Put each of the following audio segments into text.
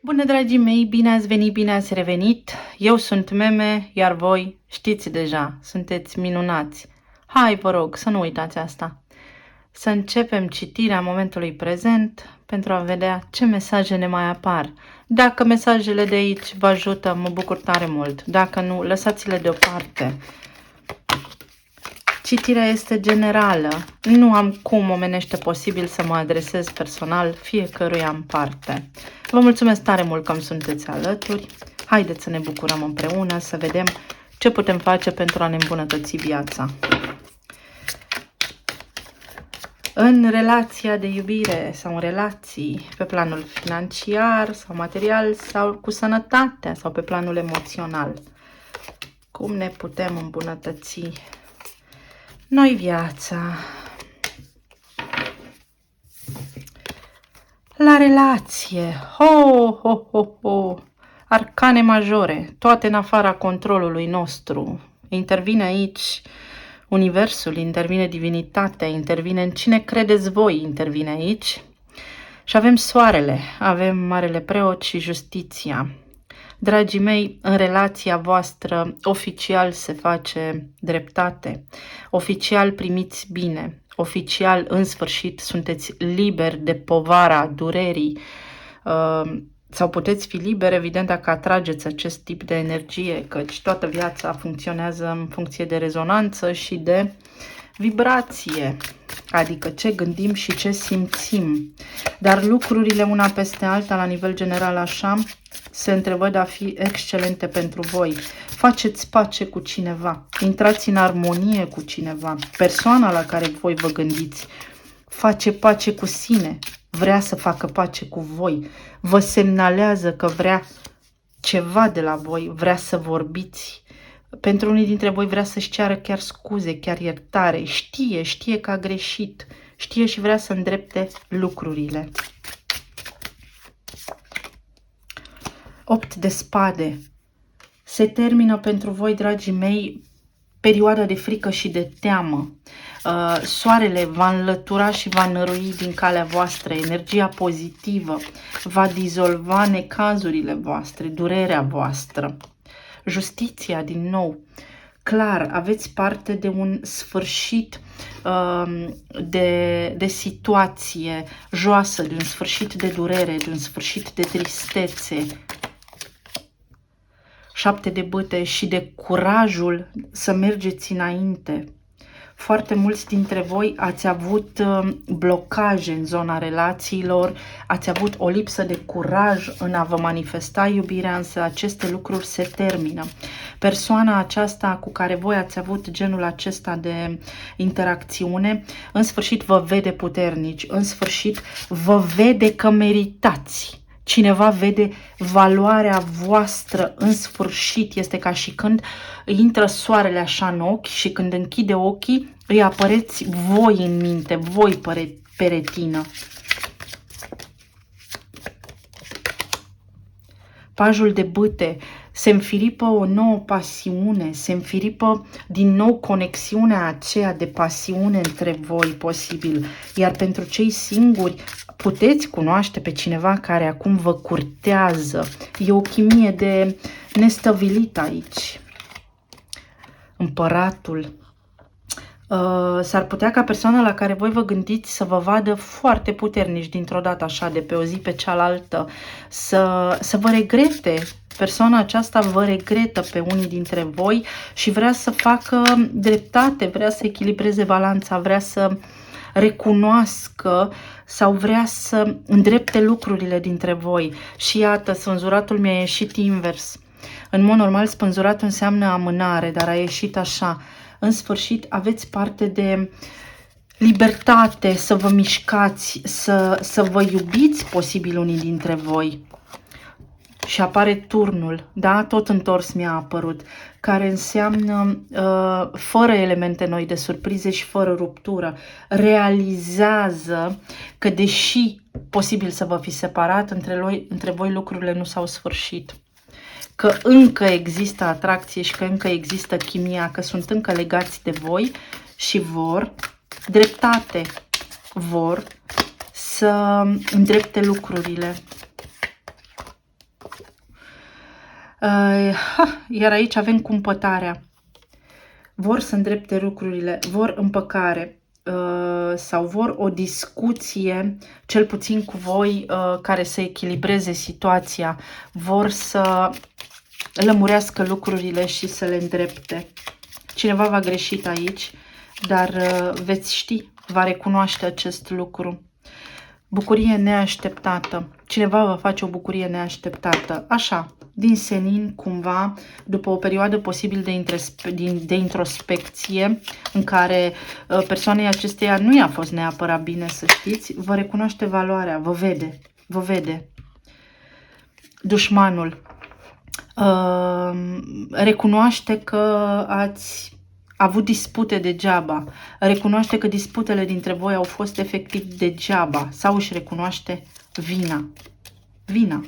Bună, dragii mei! Bine ați venit, bine ați revenit! Eu sunt Meme, iar voi știți deja, sunteți minunați. Hai, vă rog, să nu uitați asta. Să începem citirea momentului prezent pentru a vedea ce mesaje ne mai apar. Dacă mesajele de aici vă ajută, mă bucur tare mult. Dacă nu, lăsați-le deoparte. Citirea este generală. Nu am cum omenește posibil să mă adresez personal fiecăruia în parte. Vă mulțumesc tare mult că îmi sunteți alături. Haideți să ne bucurăm împreună, să vedem ce putem face pentru a ne îmbunătăți viața. În relația de iubire sau în relații, pe planul financiar sau material sau cu sănătatea sau pe planul emoțional. Cum ne putem îmbunătăți noi viața? La relație, ho, arcane majore, toate în afara controlului nostru. Intervine aici universul, intervine divinitatea, intervine în cine credeți voi, intervine aici. Și avem soarele, avem marele preot și justiția. Dragii mei, în relația voastră oficial se face dreptate, oficial primiți bine, oficial în sfârșit sunteți liberi de povara durerii sau puteți fi liberi, evident, dacă atrageți acest tip de energie, căci toată viața funcționează în funcție de rezonanță și de vibrație, adică ce gândim și ce simțim. Dar lucrurile una peste alta, la nivel general așa, se întrevăd a fi excelente pentru voi. Faceți pace cu cineva, intrați în armonie cu cineva. Persoana la care voi vă gândiți face pace cu sine, vrea să facă pace cu voi, vă semnalează că vrea ceva de la voi, vrea să vorbiți. Pentru unii dintre voi vrea să-și ceară chiar scuze, chiar iertare. Știe că a greșit, știe și vrea să îndrepte lucrurile. 8 de spade. Se termină pentru voi, dragii mei, perioada de frică și de teamă. Soarele va înlătura și va nărui din calea voastră energia pozitivă, va dizolva necazurile voastre, durerea voastră. Justiția, din nou, clar, aveți parte de un sfârșit de situație joasă, de un sfârșit de durere, de un sfârșit de tristețe. 7 de bâte și de curajul să mergeți înainte. Foarte mulți dintre voi ați avut blocaje în zona relațiilor, ați avut o lipsă de curaj în a vă manifesta iubirea, însă aceste lucruri se termină. Persoana aceasta cu care voi ați avut genul acesta de interacțiune, în sfârșit vă vede puternici, în sfârșit vă vede că meritați. Cineva vede valoarea voastră în sfârșit. Este ca și când intră soarele așa în ochi și când închide ochii, îi apăreți voi în minte, voi pe retină. Pajul de bâte. Se înfiripă o nouă pasiune, se înfiripă din nou conexiunea aceea de pasiune între voi posibil. Iar pentru cei singuri, puteți cunoaște pe cineva care acum vă curtează. E o chimie de nestăvilit aici. Împăratul. S-ar putea ca persoana la care voi vă gândiți să vă vadă foarte puternici dintr-o dată așa, de pe o zi pe cealaltă, să vă regrete. Persoana aceasta vă regretă pe unii dintre voi și vrea să facă dreptate, vrea să echilibreze balanța, vrea să recunoască sau vrea să îndrepte lucrurile dintre voi. Și iată, spânzuratul mi-a ieșit invers. În mod normal, spânzuratul înseamnă amânare, dar a ieșit așa. În sfârșit, aveți parte de libertate să vă mișcați, să vă iubiți posibil unii dintre voi. Și apare turnul, da? Tot întors mi-a apărut, care înseamnă fără elemente noi de surprize și fără ruptură. Realizează că deși posibil să vă fi separat, între voi lucrurile nu s-au sfârșit. Că încă există atracție și că încă există chimia, că sunt încă legați de voi și vor dreptate, vor să îndrepte lucrurile. Iar aici avem cumpătarea. Vor să îndrepte lucrurile, vor împăcare sau vor o discuție, cel puțin cu voi, care să echilibreze situația. Vor să lămurească lucrurile și să le îndrepte. Cineva va greșit aici, dar veți ști, va recunoaște acest lucru. Bucurie neașteptată. Cineva va face o bucurie neașteptată. Așa, din senin, cumva, după o perioadă posibil de introspecție, în care persoanei acesteia nu i-a fost neapărat bine, să știți, vă recunoaște valoarea, vă vede. Dușmanul recunoaște că ați avut dispute degeaba, recunoaște că disputele dintre voi au fost efectiv degeaba sau își recunoaște vina.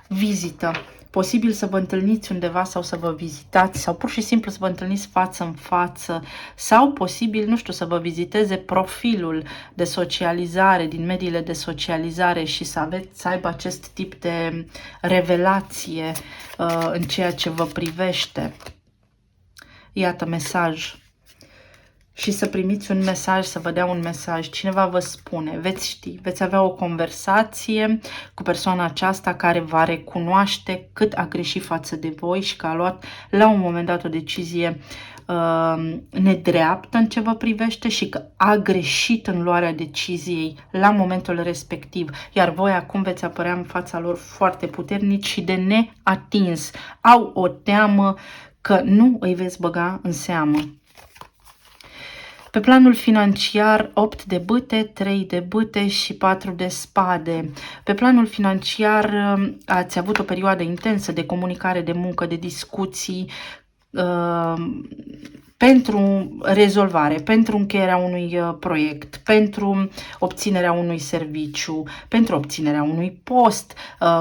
Vizită. Posibil să vă întâlniți undeva sau să vă vizitați sau pur și simplu să vă întâlniți față în față sau posibil, nu știu, să vă viziteze profilul de socializare din mediile de socializare și să aibă acest tip de revelație în ceea ce vă privește. Iată, mesaj. Și să primiți un mesaj, să vă dea un mesaj. Cineva vă spune, veți ști, veți avea o conversație cu persoana aceasta care va recunoaște cât a greșit față de voi și că a luat la un moment dat o decizie nedreaptă în ce vă privește și că a greșit în luarea deciziei la momentul respectiv. Iar voi acum veți apărea în fața lor foarte puternici și de neatins. Au o teamă că nu îi veți băga în seamă. Pe planul financiar, 8 de bâte, 3 de bâte și 4 de spade. Pe planul financiar ați avut o perioadă intensă de comunicare, de muncă, de discuții pentru rezolvare, pentru încheierea unui proiect, pentru obținerea unui serviciu, pentru obținerea unui post,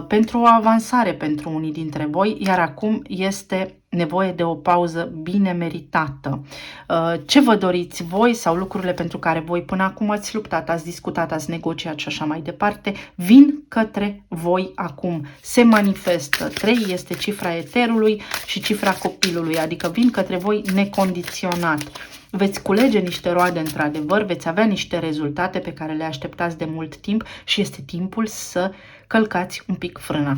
pentru o avansare pentru unii dintre voi, iar acum este nevoie de o pauză bine meritată. Ce vă doriți voi sau lucrurile pentru care voi până acum ați luptat, ați discutat, ați negociat și așa mai departe, vin către voi acum. Se manifestă. 3 este cifra eterului și cifra copilului, adică vin către voi necondiționat. Veți culege niște roade într-adevăr, veți avea niște rezultate pe care le așteptați de mult timp și este timpul să călcați un pic frâna.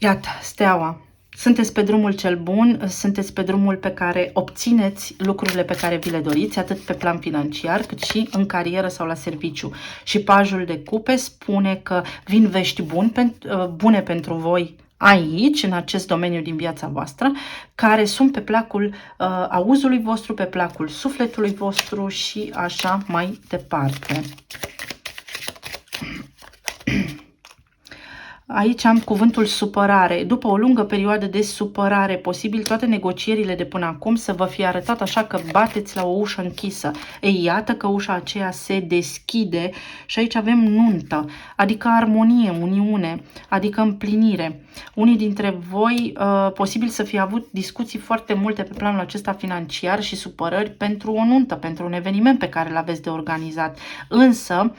Iată, steaua. Sunteți pe drumul cel bun, sunteți pe drumul pe care obțineți lucrurile pe care vi le doriți, atât pe plan financiar, cât și în carieră sau la serviciu. Și pajul de cupe spune că vin vești bune pentru voi aici, în acest domeniu din viața voastră, care sunt pe placul auzului vostru, pe placul sufletului vostru și așa mai departe. Aici am cuvântul supărare. După o lungă perioadă de supărare, posibil toate negocierile de până acum să vă fie arătat așa că bateți la o ușă închisă. Ei, iată că ușa aceea se deschide și aici avem nuntă, adică armonie, uniune, adică împlinire. Unii dintre voi posibil să fie avut discuții foarte multe pe planul acesta financiar și supărări pentru o nuntă, pentru un eveniment pe care l-aveți de organizat. Însă,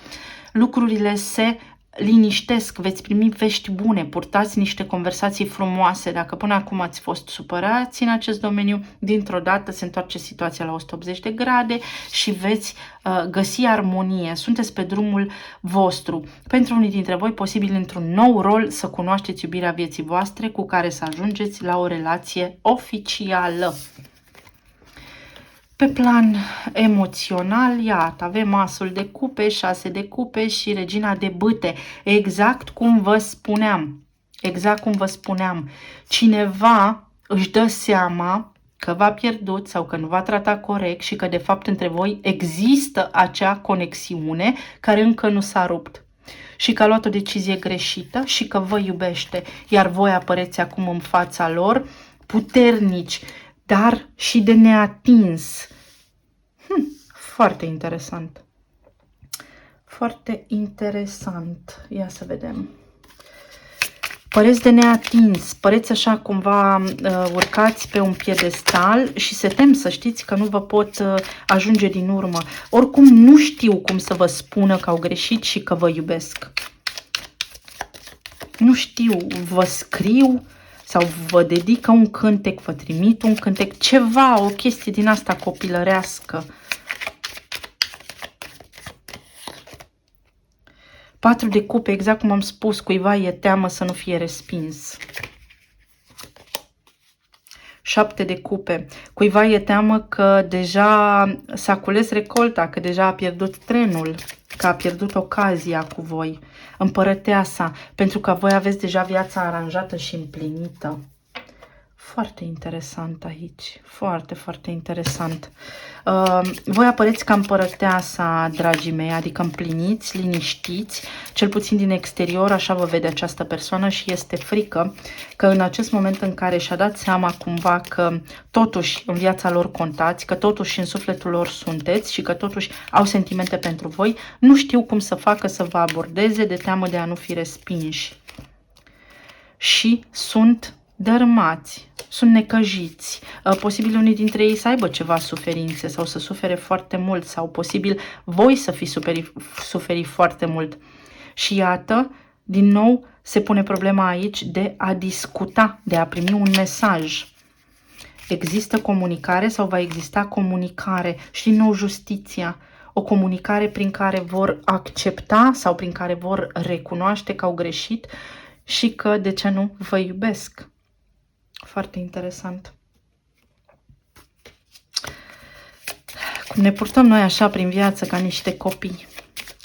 lucrurile se liniștesc, veți primi vești bune, purtați niște conversații frumoase. Dacă până acum ați fost supărați în acest domeniu, dintr-o dată se întoarce situația la 180 de grade și veți găsi armonie. Sunteți pe drumul vostru. Pentru unii dintre voi, posibil într-un nou rol, să cunoașteți iubirea vieții voastre cu care să ajungeți la o relație oficială. Pe plan emoțional, iată, avem asul de cupe, 6 de cupe și regina de bâte. Exact cum vă spuneam. Cineva își dă seama că v-a pierdut sau că nu v-a tratat corect și că de fapt între voi există acea conexiune care încă nu s-a rupt. Și că a luat o decizie greșită și că vă iubește. Iar voi apăreți acum în fața lor puternici, dar și de neatins. Foarte interesant. Foarte interesant. Ia să vedem. Păreți de neatins, păreți așa cumva urcați pe un piedestal și se tem să știți că nu vă pot ajunge din urmă. Oricum nu știu cum să vă spună că au greșit și că vă iubesc. Nu știu, vă scriu sau vă dedică un cântec, vă trimit un cântec, ceva, o chestie din asta copilărească. 4 de cupe, exact cum am spus, cuiva e teamă să nu fie respins. 7 de cupe, cuiva e teamă că deja s-a cules recolta, că deja a pierdut trenul, că a pierdut ocazia cu voi. Împărăteasa, pentru că voi aveți deja viața aranjată și împlinită. Foarte interesant aici, foarte, foarte interesant. Voi apăreți ca împărăteasa, dragii mei, adică împliniți, liniștiți, cel puțin din exterior, așa vă vede această persoană și este frică că în acest moment în care și-a dat seama cumva că totuși în viața lor contați, că totuși în sufletul lor sunteți și că totuși au sentimente pentru voi, nu știu cum să facă să vă abordeze de teamă de a nu fi respinși. Și sunt dărâmați, sunt necăjiți, posibil unii dintre ei să aibă ceva suferințe sau să sufere foarte mult sau posibil voi să fi suferi foarte mult. Și iată, din nou se pune problema aici de a discuta, de a primi un mesaj. Există comunicare sau va exista comunicare și din nou justiția. O comunicare prin care vor accepta sau prin care vor recunoaște că au greșit și că, de ce nu, vă iubesc. Foarte interesant. Cum ne purtăm noi așa prin viață ca niște copii.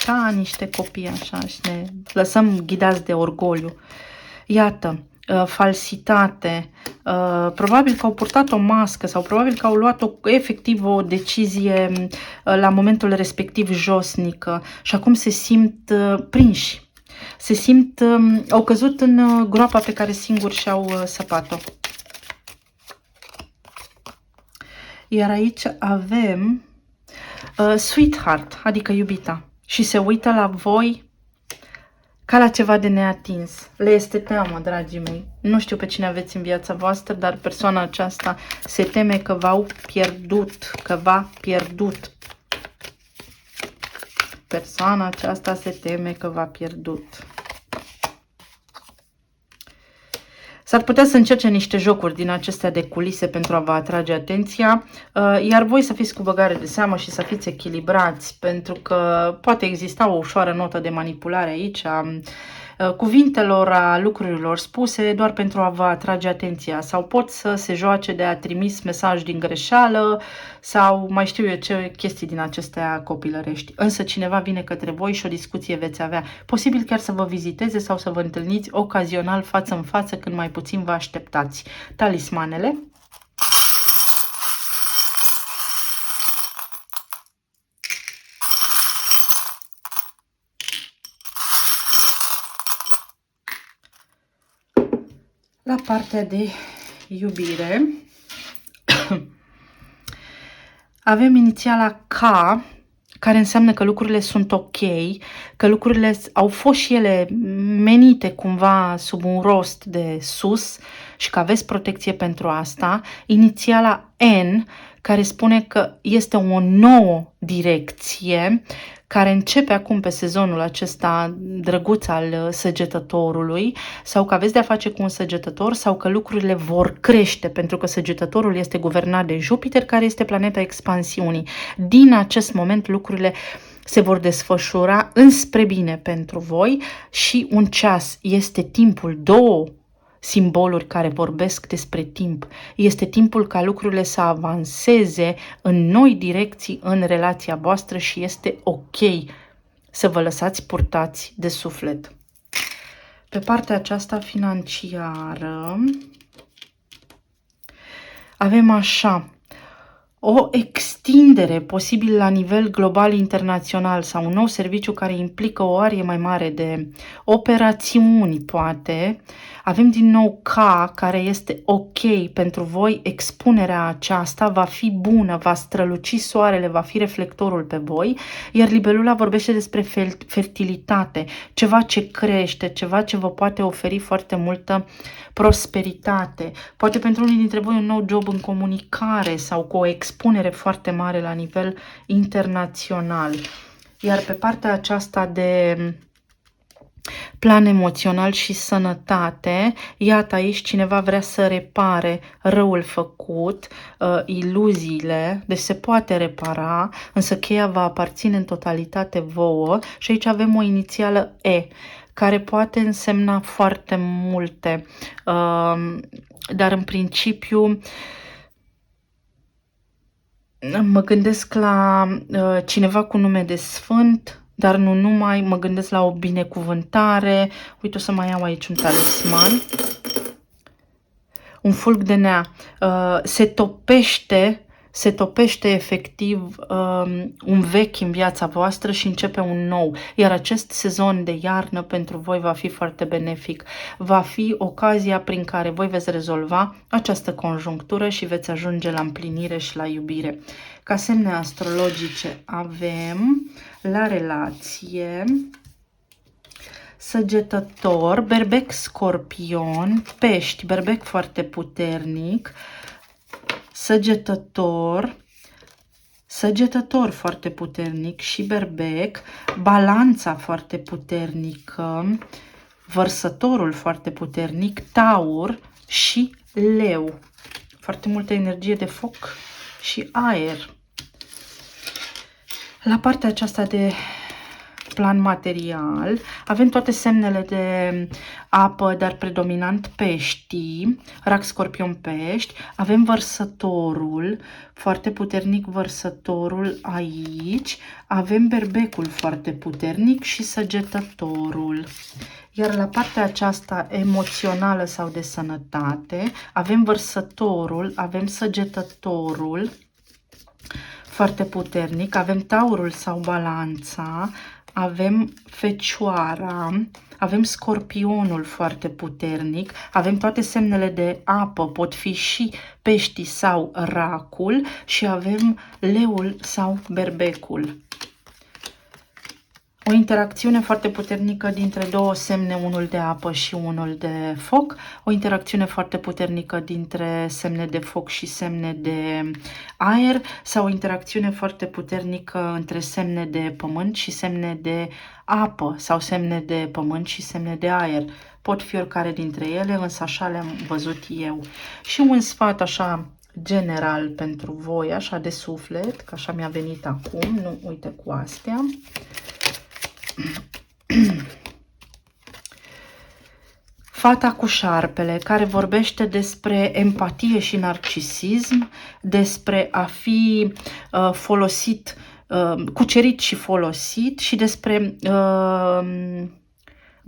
Ca niște copii așa și ne lăsăm ghidați de orgoliu. Iată, falsitate, probabil că au purtat o mască sau probabil că au luat efectiv o decizie la momentul respectiv josnică și acum se simt prinși. Se simt, au căzut în groapa pe care singuri și-au săpat-o. Iar aici avem sweetheart, adică iubita. Și se uită la voi ca la ceva de neatins. Le este teamă, dragii mei. Nu știu pe cine aveți în viața voastră, dar persoana aceasta se teme că v-au pierdut, că v-a pierdut. Persoana aceasta se teme că v-a pierdut. S-ar putea să încerce niște jocuri din acestea de culise pentru a vă atrage atenția, iar voi să fiți cu băgare de seamă și să fiți echilibrați, pentru că poate exista o ușoară notă de manipulare aici a cuvintelor, a lucrurilor spuse doar pentru a vă atrage atenția, sau pot să se joace de a trimis mesaj din greșeală sau mai știu eu ce chestii din acestea copilărești. Însă cineva vine către voi și o discuție veți avea. Posibil chiar să vă viziteze sau să vă întâlniți ocazional față în față când mai puțin vă așteptați. Talismanele. La partea de iubire avem inițiala K, care înseamnă că lucrurile sunt ok, că lucrurile au fost și ele menite cumva sub un rost de sus și că aveți protecție pentru asta. Inițiala N, care spune că este o nouă direcție care începe acum pe sezonul acesta drăguț al săgetătorului, sau că aveți de-a face cu un săgetător, sau că lucrurile vor crește, pentru că săgetătorul este guvernat de Jupiter, care este planeta expansiunii. Din acest moment lucrurile se vor desfășura înspre bine pentru voi și un ceas este timpul, două simboluri care vorbesc despre timp. Este timpul ca lucrurile să avanseze în noi direcții în relația voastră și este ok să vă lăsați purtați de suflet. Pe partea aceasta financiară avem așa o extindere posibil la nivel global internațional sau un nou serviciu care implică o arie mai mare de operațiuni, poate. Avem din nou K, care este ok pentru voi, expunerea aceasta va fi bună, va străluci soarele, va fi reflectorul pe voi, iar libelula vorbește despre fertilitate, ceva ce crește, ceva ce vă poate oferi foarte multă prosperitate. Poate pentru unii dintre voi un nou job în comunicare sau cu o expunere foarte mare la nivel internațional. Iar pe partea aceasta de plan emoțional și sănătate, iată aici cineva vrea să repare răul făcut, iluziile, deci se poate repara, însă cheia va aparține în totalitate vouă și aici avem o inițială E, care poate însemna foarte multe, dar în principiu mă gândesc la cineva cu nume de sfânt, dar nu numai, mă gândesc la o binecuvântare. Uite, o să mai iau aici un talisman. Un fulg de nea. Se topește efectiv un vechi în viața voastră și începe un nou. Iar acest sezon de iarnă pentru voi va fi foarte benefic. Va fi ocazia prin care voi veți rezolva această conjunctură și veți ajunge la împlinire și la iubire. Ca semne astrologice avem la relație Săgetător, Berbec, Scorpion, Pești, Berbec foarte puternic, Săgetător, Săgetător foarte puternic și Berbec, Balanța foarte puternică, Vărsătorul foarte puternic, Taur și Leu. Foarte multă energie de foc și aer. La partea aceasta de plan material avem toate semnele de apă, dar predominant peștii, Rac, Scorpion, Pești. Avem Vărsătorul, foarte puternic Vărsătorul aici. Avem Berbecul foarte puternic și Săgetătorul. Iar la partea aceasta emoțională sau de sănătate avem Vărsătorul, avem Săgetătorul foarte puternic, avem Taurul sau Balanța, avem Fecioara, avem Scorpionul foarte puternic, avem toate semnele de apă, pot fi și peștii sau racul și avem Leul sau Berbecul. O interacțiune foarte puternică dintre două semne, unul de apă și unul de foc. O interacțiune foarte puternică dintre semne de foc și semne de aer sau o interacțiune foarte puternică între semne de pământ și semne de apă sau semne de pământ și semne de aer. Pot fi oricare dintre ele, însă așa le-am văzut eu. Și un sfat așa general pentru voi, așa de suflet, că așa mi-a venit acum, nu uite cu astea. Fata cu șarpele, care vorbește despre empatie și narcisism, despre a fi folosit, cucerit și folosit și despre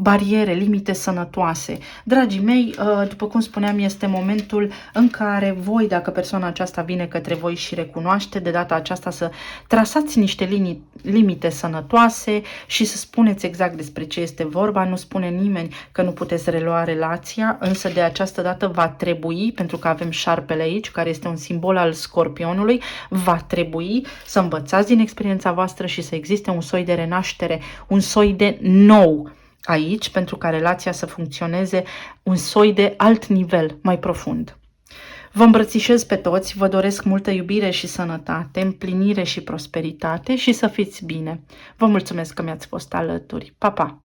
bariere, limite sănătoase. Dragii mei, după cum spuneam, este momentul în care voi, dacă persoana aceasta vine către voi și recunoaște, de data aceasta să trasați niște limite sănătoase și să spuneți exact despre ce este vorba. Nu spune nimeni că nu puteți relua relația, însă de această dată va trebui, pentru că avem șarpele aici, care este un simbol al scorpionului, va trebui să învățați din experiența voastră și să existe un soi de renaștere, un soi de nou aici, pentru ca relația să funcționeze, un soi de alt nivel mai profund. Vă îmbrățișez pe toți, vă doresc multă iubire și sănătate, împlinire și prosperitate și să fiți bine. Vă mulțumesc că mi-ați fost alături. Pa, pa!